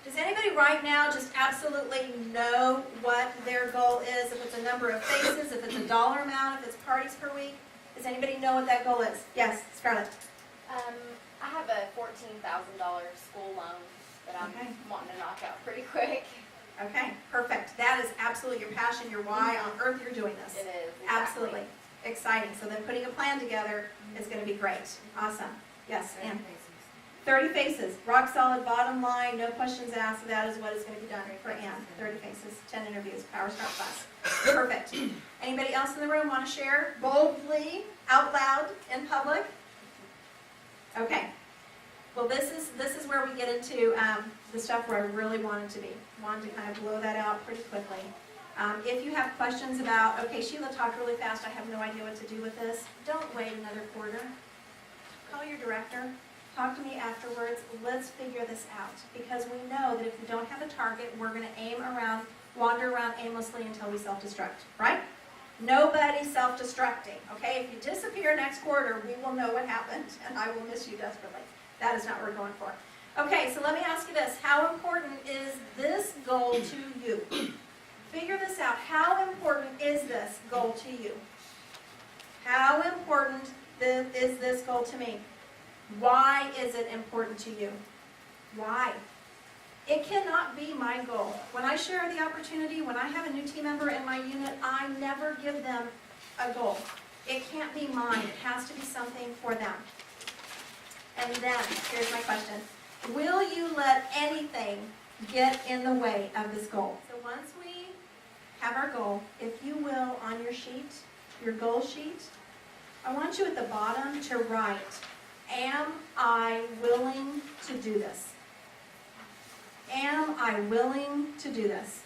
Does anybody right now just absolutely know what their goal is? If it's a number of faces, if it's a dollar amount, if it's parties per week? Does anybody know what that goal is? Yes, Scarlett. I have a $14,000 school loan that I'm wanting to knock out pretty quick. Okay, perfect. That is absolutely your passion, your why on earth you're doing this. It is. Exactly. Absolutely. Exciting. So then putting a plan together is going to be great. Awesome. Yes, Ann. 30 faces. Rock solid bottom line, no questions asked. That is what is going to be done for Ann. 30 faces, 10 interviews, Power Start class. Perfect. Anybody else in the room want to share boldly, out loud, in public? Okay. Well, this is where we get into the stuff where I really wanted to be. Wanted to kind of blow that out pretty quickly. If you have questions about, okay, Sheila talked really fast, I have no idea what to do with this, don't wait another quarter. Call your director. Talk to me afterwards. Let's figure this out. Because we know that if we don't have a target, we're going to wander around aimlessly until we self-destruct, right? Nobody's self-destructing, okay? If you disappear next quarter, we will know what happened, and I will miss you desperately. That is not what we're going for. Okay, so let me ask you this. How important is this goal to you? Figure this out. How important is this goal to you? How important is this goal to me? Why is it important to you? Why? It cannot be my goal. When I share the opportunity, when I have a new team member in my unit, I never give them a goal. It can't be mine. It has to be something for them. And then, here's my question. Will you let anything get in the way of this goal? So once we have our goal, if you will, on your sheet, your goal sheet, I want you at the bottom to write, am I willing to do this? Am I willing to do this?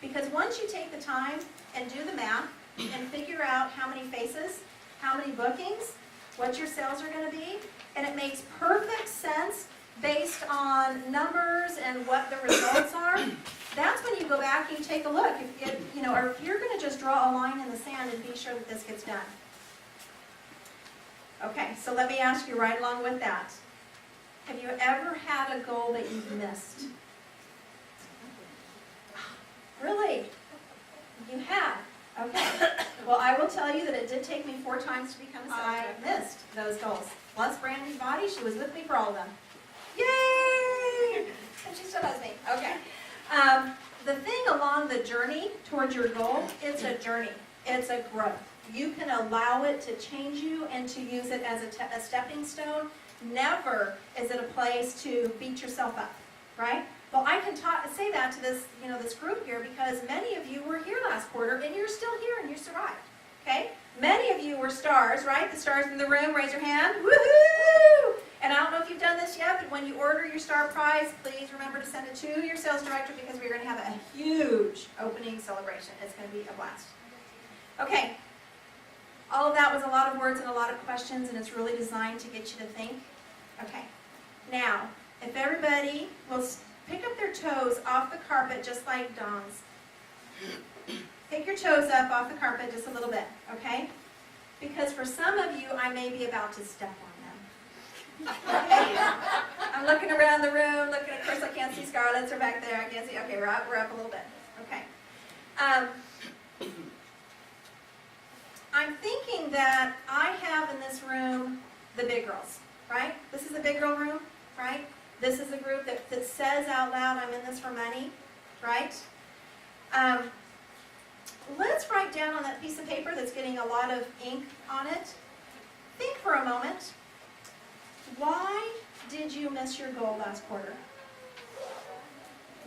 Because once you take the time and do the math and figure out how many faces, how many bookings, what your sales are going to be, and it makes perfect sense based on numbers and what the results are, that's when you go back and you take a look. Or if you're going to just draw a line in the sand and be sure that this gets done. Okay, so let me ask you right along with that. Have you ever had a goal that you've missed? Really? You have? Okay. Well, I will tell you that it did take me 4 times to become a sales rep. I missed those goals. Plus Brandy's body, she was with me for all of them. Yay! And she still has me. Okay. The thing along the journey towards your goal, it's a journey. It's a growth. You can allow it to change you and to use it as a stepping stone. Never is it a place to beat yourself up, right? Well, I can say that to this, this group here because many of you were here last quarter and you're still here and you survived, okay? Many of you were stars, right? The stars in the room, raise your hand. Woohoo! And I don't know if you've done this yet, but when you order your star prize, please remember to send it to your sales director because we're going to have a huge opening celebration. It's going to be a blast. Okay. All of that was a lot of words and a lot of questions, and it's really designed to get you to think. Okay. Now, if everybody will pick up their toes off the carpet just like Dawn's. Pick your toes up off the carpet just a little bit, okay? Because for some of you, I may be about to step on them. Okay? I'm looking around the room, of course I can't see Scarlett's are back there, I can't see, okay, we're up a little bit. Okay. I'm thinking that I have in this room the big girls, right? This is the big girl room, right? This is a group that says out loud, I'm in this for money, right? Let's write down on that piece of paper that's getting a lot of ink on it. Think for a moment. Why did you miss your goal last quarter?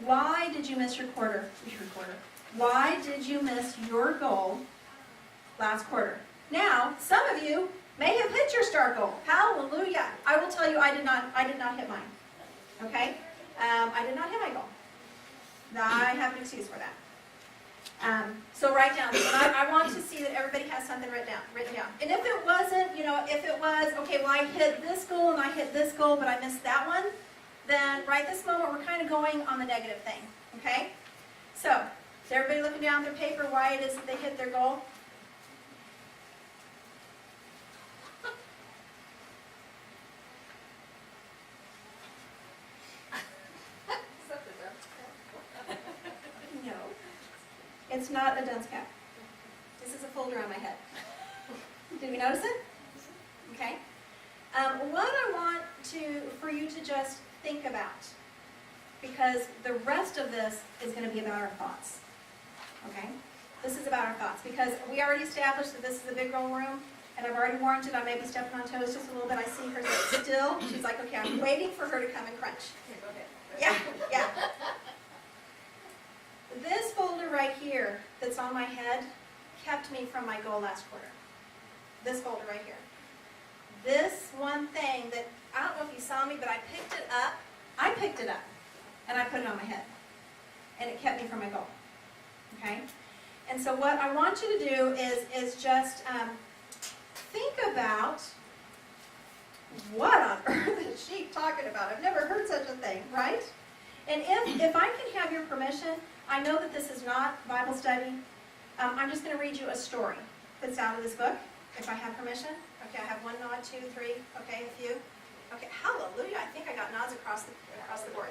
Why did you miss your quarter? Why did you miss your goal last quarter? Now, some of you may have hit your STAR goal. Hallelujah. I will tell you I did not hit mine. Okay? I did not hit my goal. I have an excuse for that. So write down. I want to see that everybody has something written down. And if it wasn't, if it was, okay, well I hit this goal and I hit this goal, but I missed that one, then right this moment we're kind of going on the negative thing. Okay? So, is everybody looking down their paper why it is that they hit their goal? It's not a dunce cap. This is a folder on my head. Did we notice it? Okay. What I want for you to just think about, because the rest of this is going to be about our thoughts. Okay? This is about our thoughts, because we already established that this is a big girl room, and I've already warned it. I may be stepping on toes just a little bit. I see her still. She's like, okay, I'm waiting for her to come and crunch. Go ahead. Yeah. This folder right here that's on my head kept me from my goal last quarter. This folder right here. This one thing that, I don't know if you saw me, but I picked it up. And I put it on my head. And it kept me from my goal. Okay? And so what I want you to do is just think about, what on earth is she talking about? I've never heard such a thing, right? And if I can have your permission, I know that this is not Bible study. I'm just going to read you a story that's out of this book, if I have permission. Okay, I have one nod, 2, 3. Okay, a few. Okay, hallelujah. I think I got nods across the board.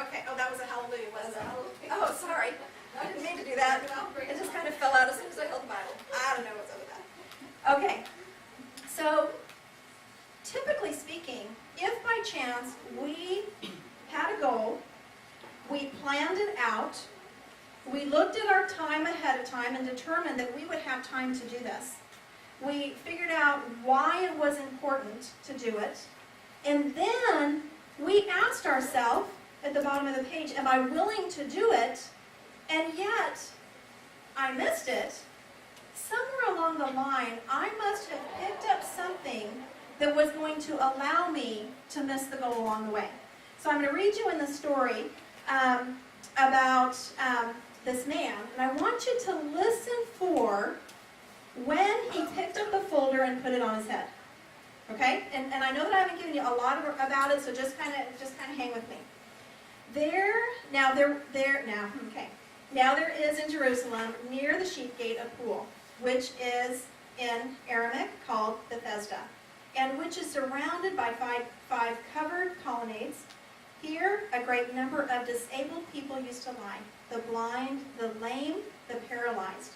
Okay, oh, that was a hallelujah, wasn't it? Oh, sorry. I didn't mean to do that. It just kind of fell out as soon as I held the Bible. I don't know what's up with that. Okay, so typically speaking, if by chance we had a goal, we planned it out, we looked at our time ahead of time and determined that we would have time to do this. We figured out why it was important to do it, and then we asked ourselves at the bottom of the page, am I willing to do it? And yet, I missed it. Somewhere along the line, I must have picked up something that was going to allow me to miss the goal along the way. So I'm going to read you in the story about this man, and I want you to listen for when he picked up the folder and put it on his head. Okay? And I know that I haven't given you a lot about it, so just kind of hang with me. Now there is in Jerusalem, near the sheep gate, a pool, which is in Aramaic called Bethesda, and which is surrounded by five covered colonnades. Here, a great number of disabled people used to lie: the blind, the lame, the paralyzed.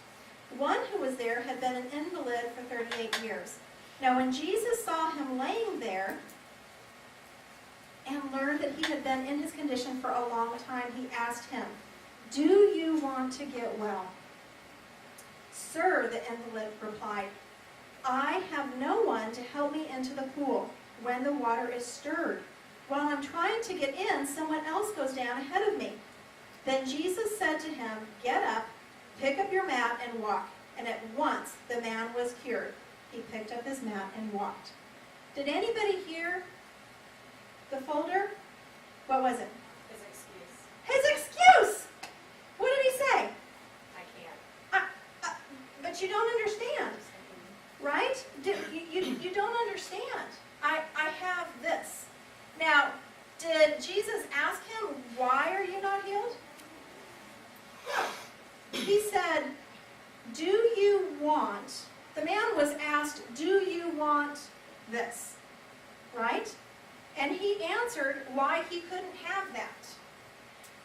One who was there had been an invalid for 38 years. Now, when Jesus saw him laying there and learned that he had been in his condition for a long time, he asked him, "Do you want to get well?" "Sir," the invalid replied, "I have no one to help me into the pool when the water is stirred. While I'm trying to get in, someone else goes down ahead of me." Then Jesus said to him, "Get up, pick up your mat and walk." And at once the man was cured. He picked up his mat and walked. Did anybody hear the folder? What was it? His excuse. His excuse! What did he say? I can't. But you don't understand, right? You don't understand. I have this. Now, did Jesus ask him, "Why are you not healed?" No. He said, "Do you want," the man was asked, "Do you want this?" Right? And he answered why he couldn't have that.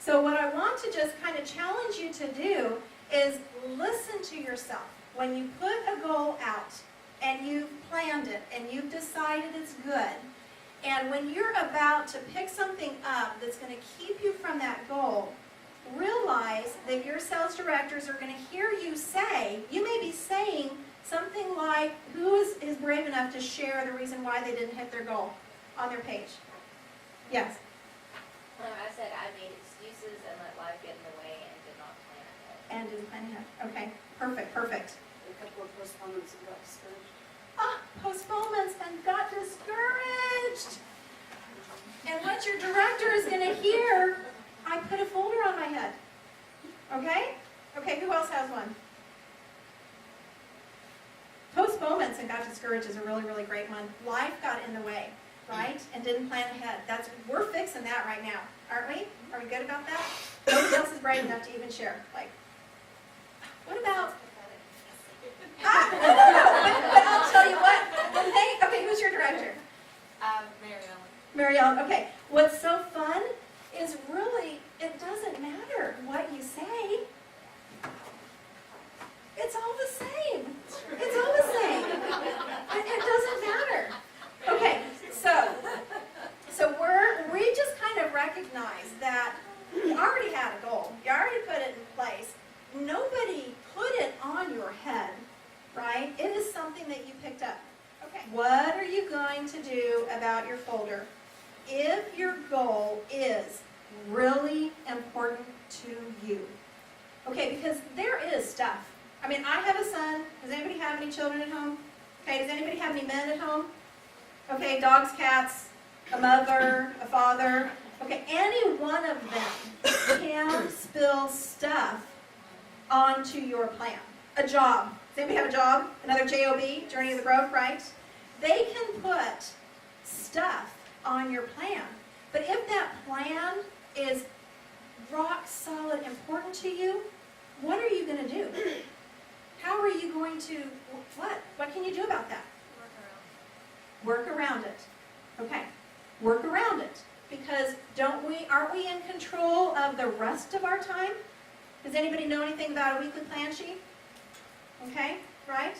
So what I want to just kind of challenge you to do is listen to yourself. When you put a goal out and you've planned it and you've decided it's good, and when you're about to pick something up that's going to keep you from that goal, realize that your sales directors are going to hear you say, you may be saying something like, who is brave enough to share the reason why they didn't hit their goal on their page? Yes? I said I made excuses and let life get in the way and did not plan ahead. And didn't plan ahead. Okay, perfect. A couple of postponements and got discouraged. Postponements and got discouraged. And what your director is going to hear, I put a folder on my head. Okay? Okay, who else has one? Postponements and got discouraged is a really, really great one. Life got in the way, right? And didn't plan ahead. We're fixing that right now, aren't we? Are we good about that? Nobody else is brave enough to even share. Like, what about... but I'll tell you what. Okay, who's your director? Mary Ellen. Okay. What's so fun is really, it doesn't matter what you say. It's all the same. It's all the same. It doesn't matter. Okay, so we just kind of recognize that you already had a goal. You already put it in place. Nobody put it on your head, right? It is something that you picked up. Okay, what are you going to do about your folder if your goal is really important to you? Okay, because there is stuff. I mean, I have a son. Does anybody have any children at home? Okay, does anybody have any men at home? Okay, dogs, cats, a mother, a father. Okay, any one of them can spill stuff onto your plan. A job. Does anybody have a job? Another JOB, Journey of the Growth, right? They can put stuff on your plan. But if that plan is rock solid important to you, what are you going to do? How are you going to, what? What can you do about that? Work around it. Okay, work around it. Because aren't we in control of the rest of our time? Does anybody know anything about a weekly plan sheet? Okay, right?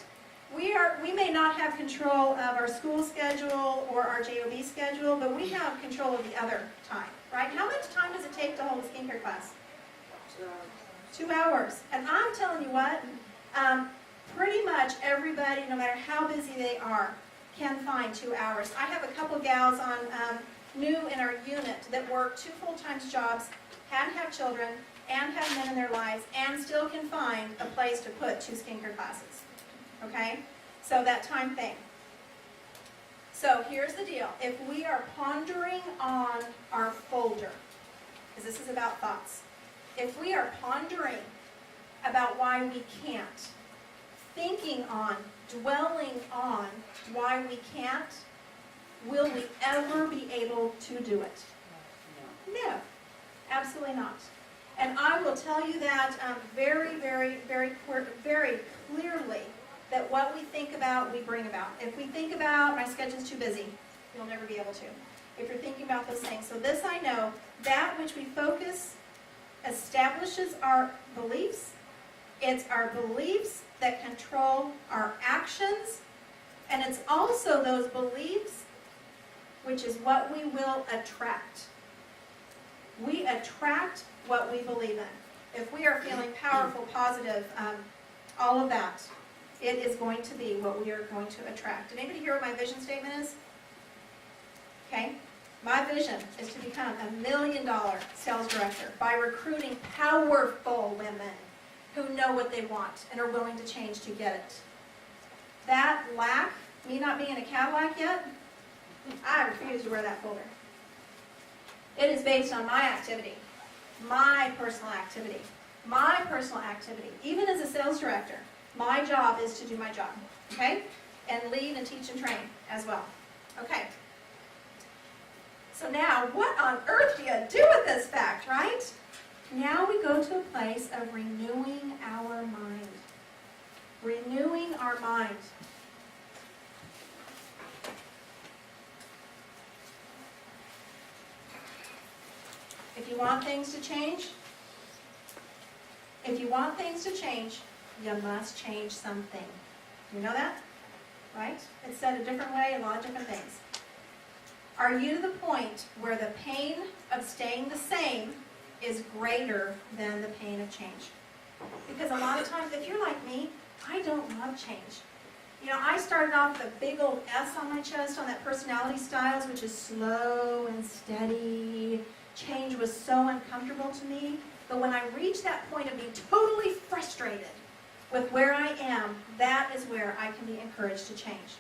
We may not have control of our school schedule or our JOB schedule, but we have control of the other time, right? How much time does it take to hold a skincare class? 2 hours. And I'm telling you what, pretty much everybody, no matter how busy they are, can find 2 hours. I have a couple gals on new in our unit that work 2 full-time jobs, and have children, and have men in their lives, and still can find a place to put 2 skincare classes. Okay? So that time thing. So here's the deal. If we are pondering on our folder, because this is about thoughts, if we are pondering about why we can't, thinking on, dwelling on why we can't, will we ever be able to do it? No, absolutely not. And I will tell you that very, very, very clearly that what we think about, we bring about. If we think about, my schedule's too busy, you'll never be able to. If you're thinking about those things. So this I know, that which we focus establishes our beliefs. It's our beliefs that control our actions. And it's also those beliefs which is what we will attract. We attract what we believe in. If we are feeling powerful, positive, all of that, it is going to be what we are going to attract. Did anybody hear what my vision statement is? Okay. My vision is to become $1 million sales director by recruiting powerful women who know what they want and are willing to change to get it. That lack, me not being a Cadillac yet, I refuse to wear that folder. It is based on my activity, my personal activity, my personal activity. Even as a sales director, my job is to do my job, okay? And lead and teach and train as well. Okay. So now, what on earth do you do with this fact, right? Now we go to a place of renewing our mind. Renewing our mind. If you want things to change, you must change something. You know that? Right? It's said a different way, a lot of different things. Are you to the point where the pain of staying the same is greater than the pain of change? Because a lot of times, if you're like me, I don't love change. You know, I started off with a big old S on my chest on that personality styles, which is slow and steady. Change was so uncomfortable to me. But when I reach that point of being totally frustrated with where I am, that is where I can be encouraged to change.